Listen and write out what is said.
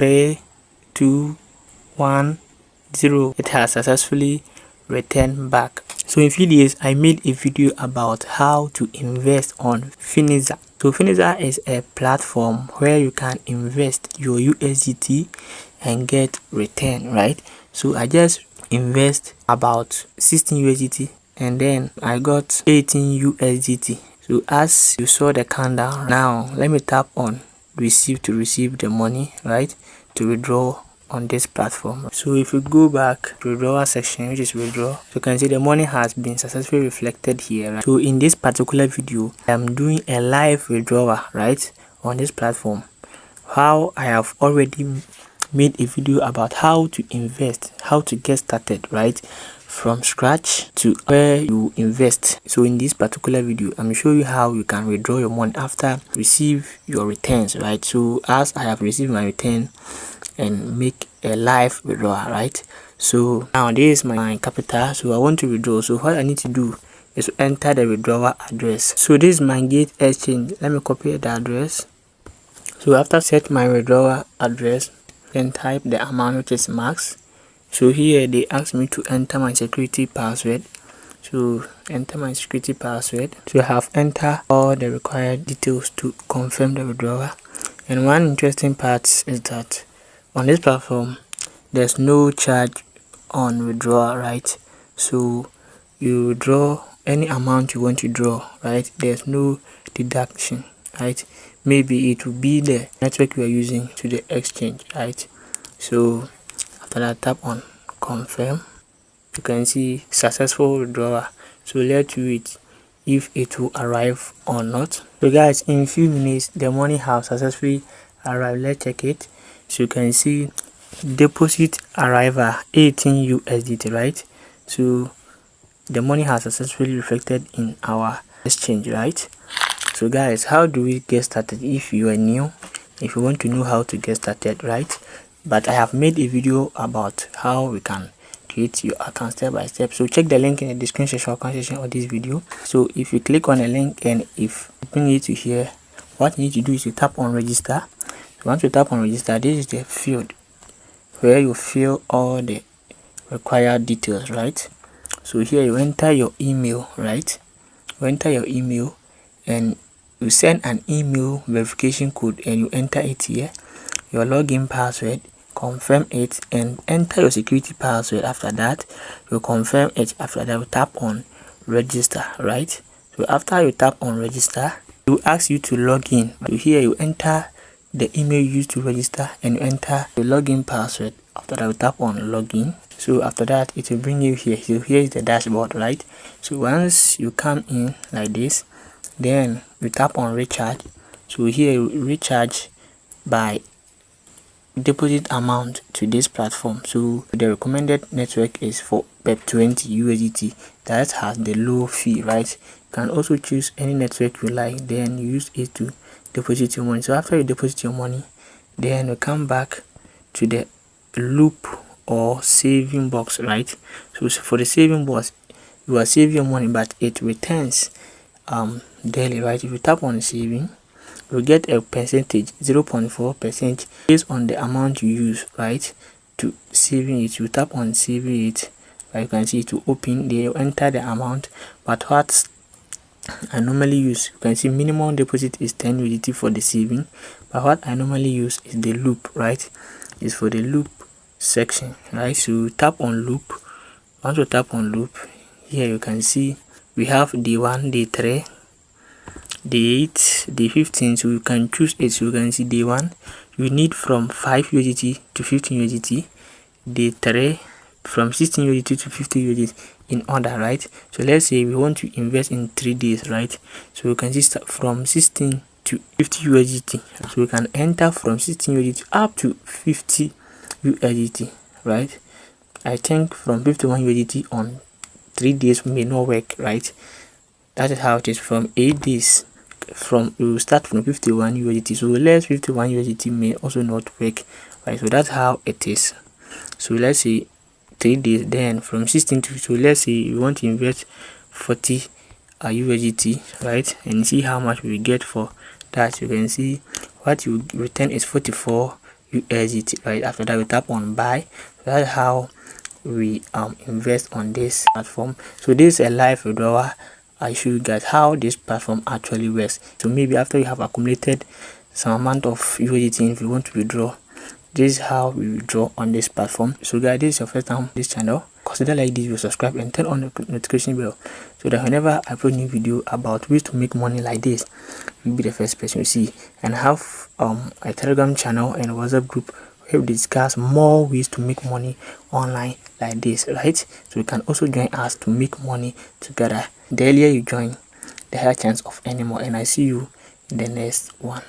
3, 2, 1, 0. It has successfully returned back. So in few days I made a video about how to invest on Finexa. So Finexa is a platform where you can invest your USDT and get return, right? So I just invest about 16 USDT and then I got 18 USDT. So as you saw the countdown, now let me tap on receive to receive the money, right, to withdraw on this platform. So if you go back to withdrawal section, which is withdraw, you can see the money has been successfully reflected here, right? So in this particular video I'm doing a live withdrawal, right, on this platform. How I have already made a video about how to invest, how to get started, right, from scratch to where you invest. So in this particular video I'm show you how you can withdraw your money after receive your returns, right? So as I have received my return and make a live withdrawal, right? So now this is my capital, so I want to withdraw. So what I need to do is to enter the withdrawal address. So this is my gate exchange. Let me copy the address. So after set my withdrawal address, then type the amount, which is max. So here they ask me to enter my security password. So enter my security password. So I have entered all the required details to confirm the withdrawal. And one interesting part is that on this platform there's no charge on withdrawal, right? So you withdraw any amount you want to draw, right? There's no deduction, right? Maybe it will be the network you are using to the exchange, right? So after that, tap on confirm. You can see successful withdrawal. So let's wait if it will arrive or not. So guys, in few minutes the money has successfully arrived. Let's check it. So you can see deposit arrival 18 USDT, right? So the money has successfully reflected in our exchange, right? So guys, how do we get started? If you are new, if you want to know how to get started, right? But I have made a video about how we can create your account step by step. So check the link in the description section of this video. So if you click on the link and if you bring it to here, what you need to do is to tap on register. Once you tap on register, this is the field where you fill all the required details, right? So here you enter your email, right? You enter your email and you send an email verification code and you enter it here, your login password, confirm it and enter your security password. After that you confirm it. After that you tap on register, right? So after you tap on register, it will ask you to log in. So here you enter the email used to register and you enter the login password. After that you tap on login. So after that it will bring you here. So here is the dashboard, right? So once you come in like this, then you tap on recharge. So here you recharge by deposit amount to this platform. So the recommended network is for PEP20 USDT. That has the low fee, right? You can also choose any network you like, then you use it to deposit your money. So after you deposit your money, then you come back to the loop or saving box, right? So for the saving box, you are saving your money but it returns daily, right? If you tap on saving, you get a percentage, 0.4% based on the amount you use, right, to saving it. You tap on saving it, right? You can see it will open there, you enter the amount. But what I normally use, you can see minimum deposit is 10 USDT for the saving, but what I normally use is the loop, right? Is for the loop section, right? So tap on loop. Once you tap on loop, here you can see we have day 1, day 3, day 8, day 15. So you can choose it. So you can see day 1 you need from 5 USDT to 15 USDT, day 3 from 16 USDT to 50 USDT in order, right? So let's say we want to invest in 3 days, right? So you can see start from 16 to 50 USDT. So we can enter from 16 USDT up to 50 USDT, right? I think from 51 USDT on 3 days may not work, right? That is how it is. From 8 days, from you start from 51 USDT, so less 51 USDT may also not work, right? So that's how it is. So let's say 3 days, then from 16 to, so let's say you want to invest 40 USDT, right? And see how much we get for that. You can see what you return is 44 USDT. Right after that, we tap on buy. So that's how we invest on this platform. So this is a live withdrawal. I show you guys how this platform actually works. So maybe after you have accumulated some amount of USDT, if you want to withdraw, this is how we withdraw on this platform. So guys, this is your first time on this channel, consider like this video, subscribe and turn on the notification bell so that whenever I upload new video about ways to make money like this, you'll be the first person to see. And have a Telegram channel and WhatsApp group where we discuss more ways to make money online like this, right? So you can also join us to make money together. The earlier you join, the higher chance of earning more. And I see you in the next one.